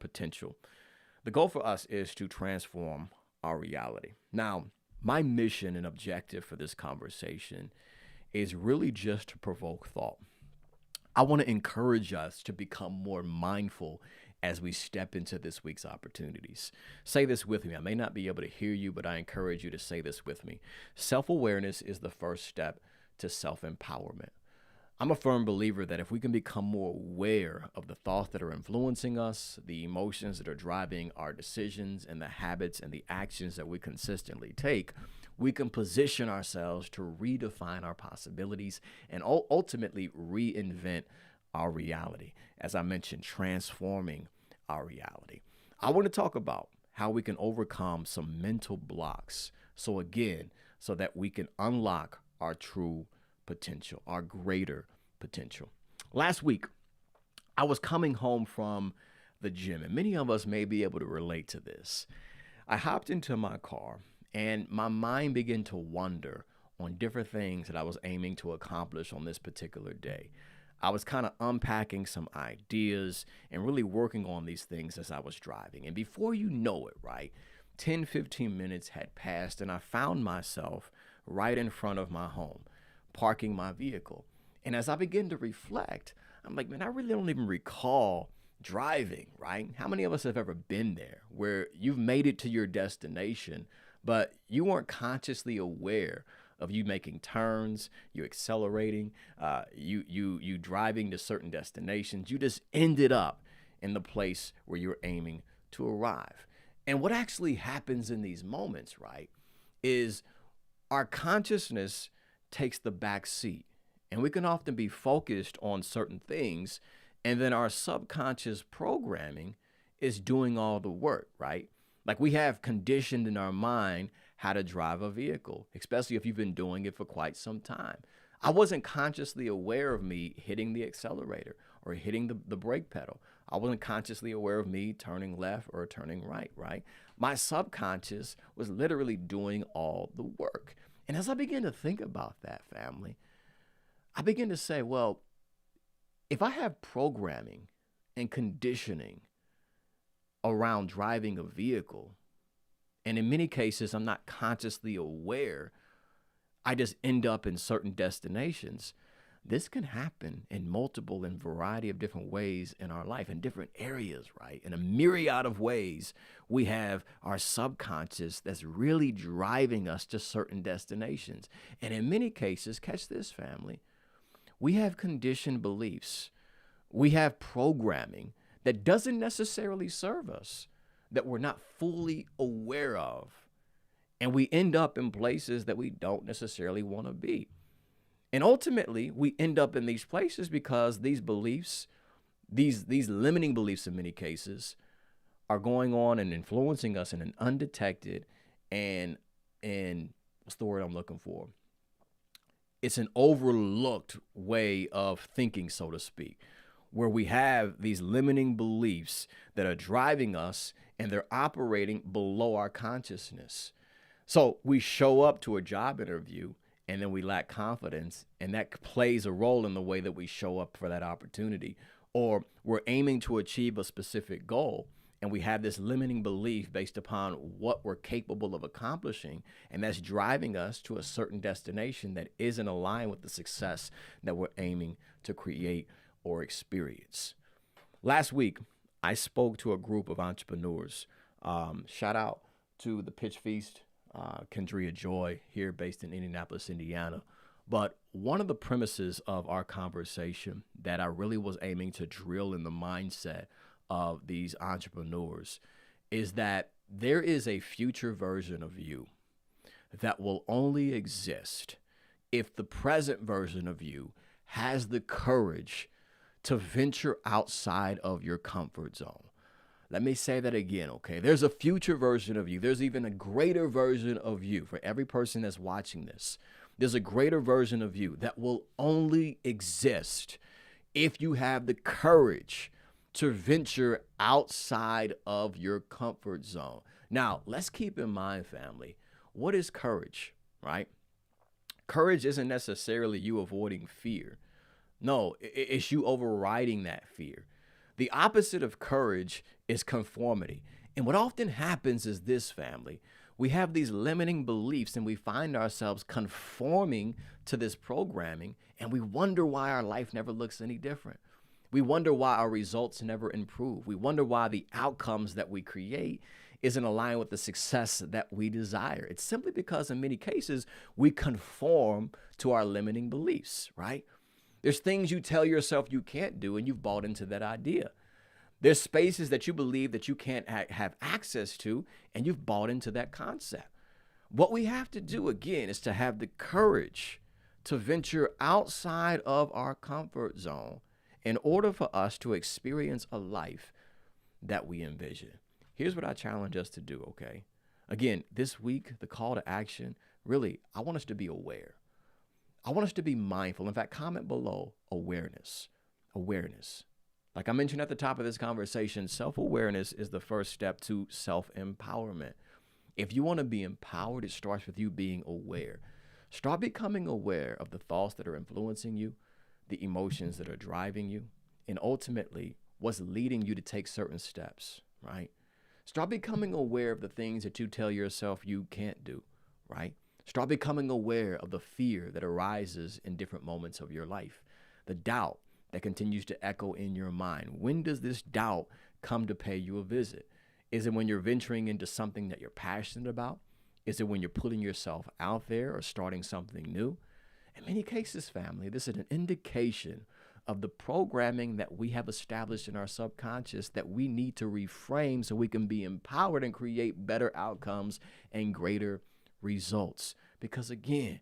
potential. The goal for us is to transform our reality. Now, my mission and objective for this conversation is really just to provoke thought. I want to encourage us to become more mindful as we step into this week's opportunities. Say this with me. I may not be able to hear you, but I encourage you to say this with me. Self awareness is the first step to self empowerment. I'm a firm believer that if we can become more aware of the thoughts that are influencing us, the emotions that are driving our decisions, and the habits and the actions that we consistently take, we can position ourselves to redefine our possibilities and ultimately reinvent our reality. As I mentioned, transforming our reality. I want to talk about how we can overcome some mental blocks. So that we can unlock our true potential, our greater potential. Last week, I was coming home from the gym, and many of us may be able to relate to this. I hopped into my car, and my mind began to wander on different things that I was aiming to accomplish on this particular day. I was kind of unpacking some ideas and really working on these things as I was driving. And before you know it, right, 10, 15 minutes had passed, and I found myself right in front of my home, parking my vehicle. And as I began to reflect, I'm like, man, I really don't even recall driving, right? How many of us have ever been there where you've made it to your destination, but you weren't consciously aware of you making turns, you accelerating, you driving to certain destinations. You just ended up in the place where you're aiming to arrive. And what actually happens in these moments, right, is our consciousness takes the back seat. And we can often be focused on certain things, and then our subconscious programming is doing all the work, right? Like we have conditioned in our mind how to drive a vehicle, especially if you've been doing it for quite some time. I wasn't consciously aware of me hitting the accelerator or hitting the brake pedal. I wasn't consciously aware of me turning left or turning right, right? My subconscious was literally doing all the work. And as I began to think about that, family, I began to say, well, if I have programming and conditioning around driving a vehicle, and in many cases, I'm not consciously aware, I just end up in certain destinations. This can happen in multiple and variety of different ways in our life, in different areas, right? In a myriad of ways, we have our subconscious that's really driving us to certain destinations. And in many cases, catch this, family, we have conditioned beliefs. We have programming that doesn't necessarily serve us, that we're not fully aware of. And we end up in places that we don't necessarily want to be. And ultimately, we end up in these places because these beliefs, these limiting beliefs in many cases, are going on and influencing us in an undetected and what's the word I'm looking for? It's an overlooked way of thinking, so to speak, where we have these limiting beliefs that are driving us and they're operating below our consciousness. So we show up to a job interview and then we lack confidence, and that plays a role in the way that we show up for that opportunity. Or we're aiming to achieve a specific goal, and we have this limiting belief based upon what we're capable of accomplishing, and that's driving us to a certain destination that isn't aligned with the success that we're aiming to create or experience. Last week, I spoke to a group of entrepreneurs. Shout out to the Pitch Feast, Kendria Joy, here based in Indianapolis, Indiana. But one of the premises of our conversation that I really was aiming to drill in the mindset of these entrepreneurs is that there is a future version of you that will only exist if the present version of you has the courage to venture outside of your comfort zone. Let me say that again, okay? There's a future version of you. There's even a greater version of you for every person that's watching this. There's a greater version of you that will only exist if you have the courage to venture outside of your comfort zone. Now, let's keep in mind, family, what is courage, right? Courage isn't necessarily you avoiding fear. No, it's you overriding that fear. The opposite of courage is conformity. And what often happens is this, family. We have these limiting beliefs and we find ourselves conforming to this programming, and we wonder why our life never looks any different. We wonder why our results never improve. We wonder why the outcomes that we create isn't aligned with the success that we desire. It's simply because in many cases, we conform to our limiting beliefs, right? There's things you tell yourself you can't do, and you've bought into that idea. There's spaces that you believe that you can't have access to, and you've bought into that concept. What we have to do, again, is to have the courage to venture outside of our comfort zone in order for us to experience a life that we envision. Here's what I challenge us to do, okay? Again, this week, the call to action, really, I want us to be aware. I want us to be mindful. In fact, comment below awareness. Awareness. Like I mentioned at the top of this conversation, self-awareness is the first step to self-empowerment. If you want to be empowered, it starts with you being aware. Start becoming aware of the thoughts that are influencing you, the emotions that are driving you, and ultimately what's leading you to take certain steps, right? Start becoming aware of the things that you tell yourself you can't do, right? Start becoming aware of the fear that arises in different moments of your life, the doubt that continues to echo in your mind. When does this doubt come to pay you a visit? Is it when you're venturing into something that you're passionate about? Is it when you're putting yourself out there or starting something new? In many cases, family, this is an indication of the programming that we have established in our subconscious that we need to reframe so we can be empowered and create better outcomes and greater results. Because again,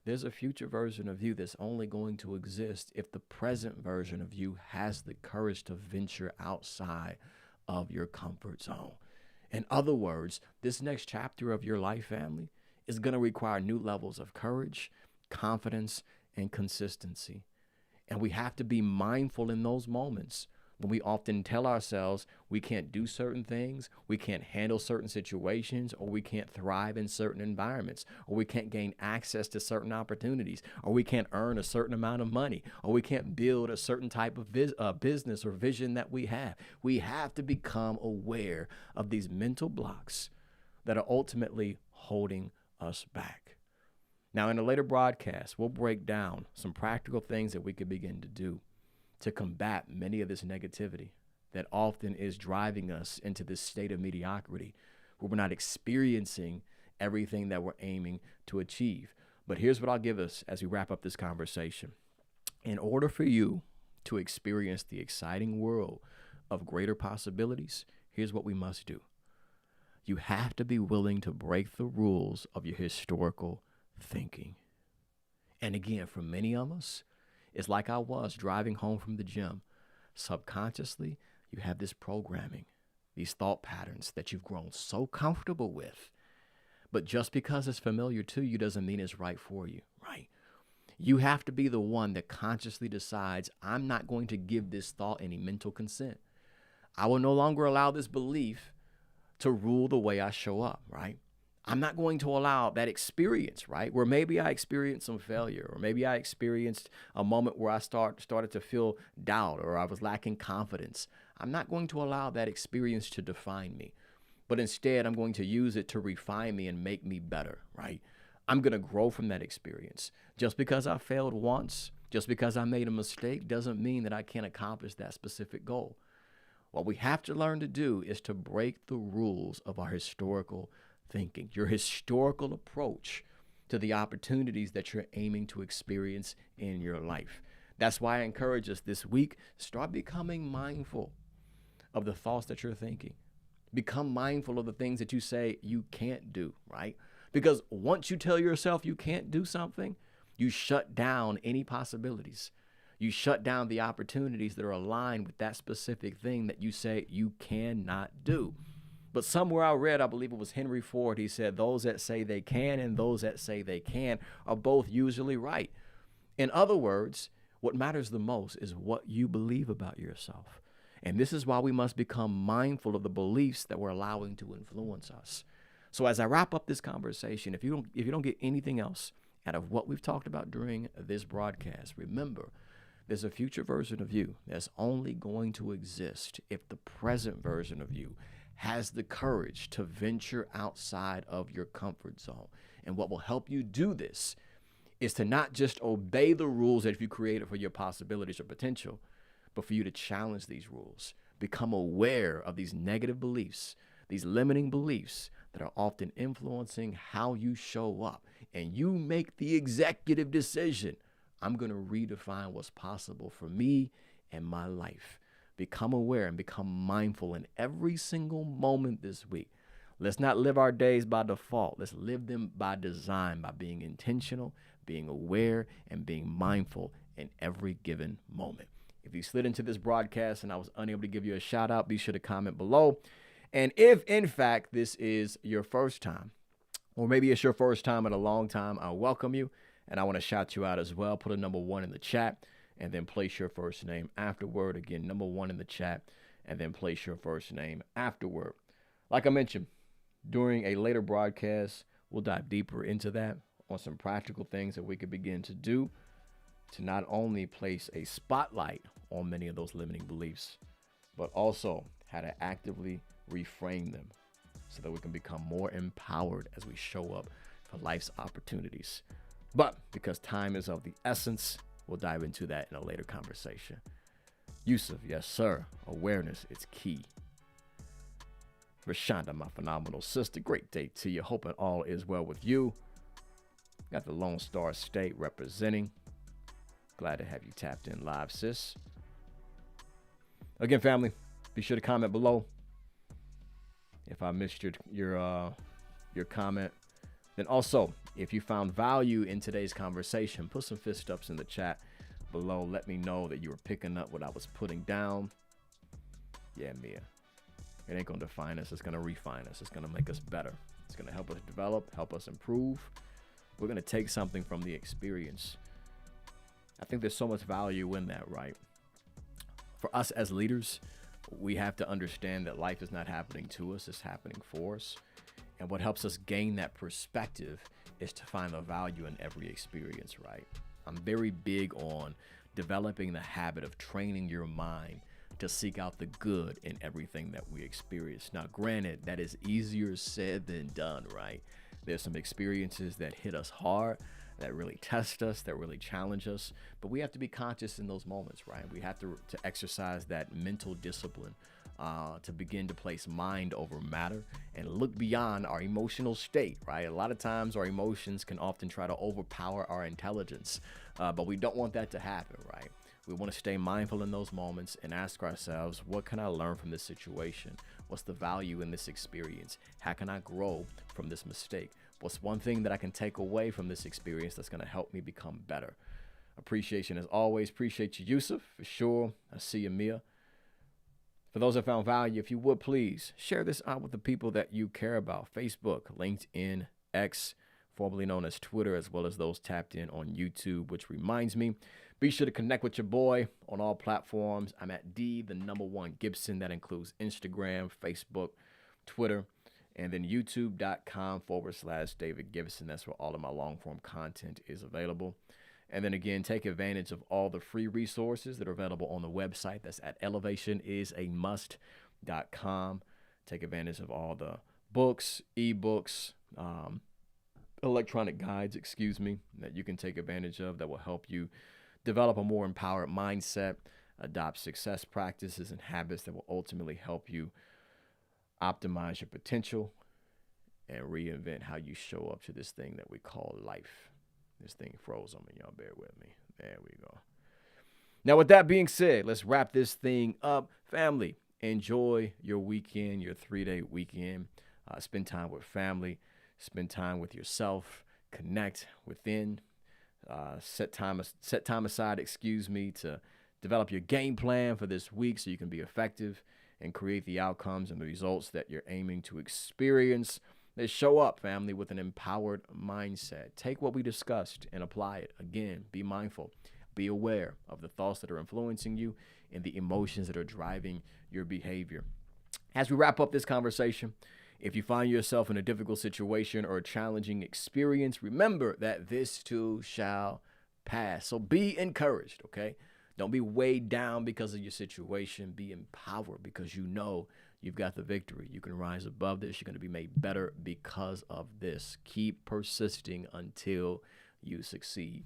there's a future version of you that's only going to exist if the present version of you has the courage to venture outside of your comfort zone. In other words, this next chapter of your life, family, is going to require new levels of courage, confidence, and consistency. And we have to be mindful in those moments when we often tell ourselves we can't do certain things, we can't handle certain situations, or we can't thrive in certain environments, or we can't gain access to certain opportunities, or we can't earn a certain amount of money, or we can't build a certain type of business or vision that we have. We have to become aware of these mental blocks that are ultimately holding us back. Now, in a later broadcast, we'll break down some practical things that we could begin to do to combat many of this negativity that often is driving us into this state of mediocrity where we're not experiencing everything that we're aiming to achieve. But here's what I'll give us as we wrap up this conversation. In order for you to experience the exciting world of greater possibilities, here's what we must do. You have to be willing to break the rules of your historical thinking. And again, for many of us, it's like I was driving home from the gym. Subconsciously, you have this programming, these thought patterns that you've grown so comfortable with. But just because it's familiar to you doesn't mean it's right for you, right? You have to be the one that consciously decides, I'm not going to give this thought any mental consent. I will no longer allow this belief to rule the way I show up, right? I'm not going to allow that experience, right? Where maybe I experienced some failure, or maybe I experienced a moment where I started to feel doubt, or I was lacking confidence. I'm not going to allow that experience to define me, but instead I'm going to use it to refine me and make me better, right? I'm going to grow from that experience. Just because I failed once, just because I made a mistake, doesn't mean that I can't accomplish that specific goal. What we have to learn to do is to break the rules of our historical thinking, your historical approach to the opportunities that you're aiming to experience in your life. That's why I encourage us this week, start becoming mindful of the thoughts that you're thinking. Become mindful of the things that you say you can't do, right? Because once you tell yourself you can't do something, you shut down any possibilities. You shut down the opportunities that are aligned with that specific thing that you say you cannot do. But somewhere I read, I believe it was Henry Ford, he said, those that say they can and those that say they can are both usually right. In other words, what matters the most is what you believe about yourself. And this is why we must become mindful of the beliefs that we're allowing to influence us. So as I wrap up this conversation, if you don't get anything else out of what we've talked about during this broadcast, remember there's a future version of you that's only going to exist if the present version of you has the courage to venture outside of your comfort zone. And what will help you do this is to not just obey the rules that you created for your possibilities or potential, but for you to challenge these rules, become aware of these negative beliefs, these limiting beliefs that are often influencing how you show up. And you make the executive decision. I'm going to redefine what's possible for me and my life. Become aware and become mindful in every single moment this week. Let's not live our days by default. Let's live them by design, by being intentional, being aware, and being mindful in every given moment. If you slid into this broadcast and I was unable to give you a shout out, be sure to comment below. And if, in fact, this is your first time, or maybe it's your first time in a long time, I welcome you, and I want to shout you out as well. Put a number 1 in the chat, and then place your first name afterward. Again, number 1 in the chat, and then place your first name afterward. Like I mentioned, during a later broadcast, we'll dive deeper into that on some practical things that we could begin to do to not only place a spotlight on many of those limiting beliefs, but also how to actively reframe them so that we can become more empowered as we show up for life's opportunities. But because time is of the essence, we'll dive into that in a later conversation. Yusuf, yes, sir. Awareness is key. Rashonda, my phenomenal sister, great day to you. Hoping all is well with you. Got the Lone Star State representing. Glad to have you tapped in live, sis. Again, family, be sure to comment below. If I missed your comment, then also, if you found value in today's conversation, put some fist ups in the chat below. Let me know that you were picking up what I was putting down. Yeah, Mia. It ain't going to define us. It's going to refine us. It's going to make us better. It's going to help us develop, help us improve. We're going to take something from the experience. I think there's so much value in that, right? For us as leaders, we have to understand that life is not happening to us. It's happening for us. And what helps us gain that perspective is to find the value in every experience, right? I'm very big on developing the habit of training your mind to seek out the good in everything that we experience. Now, granted, that is easier said than done, right? There's some experiences that hit us hard, that really test us, that really challenge us, but we have to be conscious in those moments, right? We have to exercise that mental discipline to begin to place mind over matter and look beyond our emotional state, right? A lot of times our emotions can often try to overpower our intelligence, but we don't want that to happen, right? We want to stay mindful in those moments and ask ourselves, what can I learn from this situation? What's the value in this experience? How can I grow from this mistake? What's one thing that I can take away from this experience that's going to help me become better? Appreciation as always. Appreciate you, Yusuf, for sure. I see you, Mia. For those that found value, if you would please share this out with the people that you care about. Facebook, LinkedIn, X, formerly known as Twitter, as well as those tapped in on YouTube, which reminds me, be sure to connect with your boy on all platforms. I'm at _1 Gibson. That includes Instagram, Facebook, Twitter, and then youtube.com/David Gibson. That's where all of my long form content is available. And then again, take advantage of all the free resources that are available on the website. That's at elevationisAmust.com. Take advantage of all the books, ebooks, electronic guides, that you can take advantage of that will help you develop a more empowered mindset, adopt success practices and habits that will ultimately help you optimize your potential and reinvent how you show up to this thing that we call life. This thing froze on me. Y'all bear with me. There we go. Now, with that being said, let's wrap this thing up. Family, enjoy your weekend, your 3-day weekend. Spend time with family. Spend time with yourself. Connect within. Set time aside, to develop your game plan for this week so you can be effective and create the outcomes and the results that you're aiming to experience. Let's show up, family, with an empowered mindset. Take what we discussed and apply it. Again, be mindful. Be aware of the thoughts that are influencing you and the emotions that are driving your behavior. As we wrap up this conversation, if you find yourself in a difficult situation or a challenging experience, remember that this too shall pass. So be encouraged, okay? Don't be weighed down because of your situation. Be empowered because you know you've got the victory. You can rise above this. You're going to be made better because of this. Keep persisting until you succeed.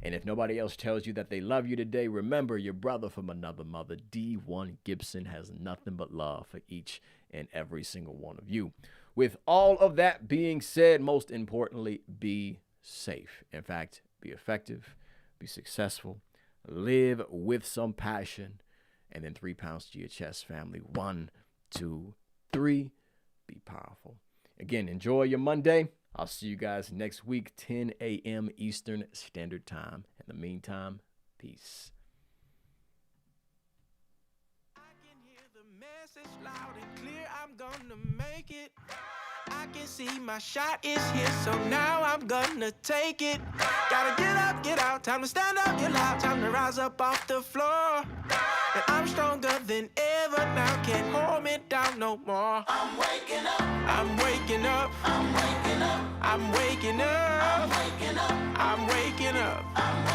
And if nobody else tells you that they love you today, remember your brother from another mother, D1 Gibson, has nothing but love for each and every single one of you. With all of that being said, most importantly, be safe. In fact, be effective, be successful, live with some passion, and then 3 pounds to your chest, family. 1, 2, 3. Be powerful. Again, enjoy your Monday. I'll see you guys next week, 10 a.m. Eastern Standard Time. In the meantime, peace. I can hear the message loud and clear. I'm gonna make it. I can see my shot is here, so now I'm gonna take it. Gotta get up, get out, time to stand up, get loud, time to rise up off the floor. And I'm stronger than ever now, can't hold me down no more. I'm waking up, I'm waking up, I'm waking up, I'm waking up, I'm waking up, I'm waking up.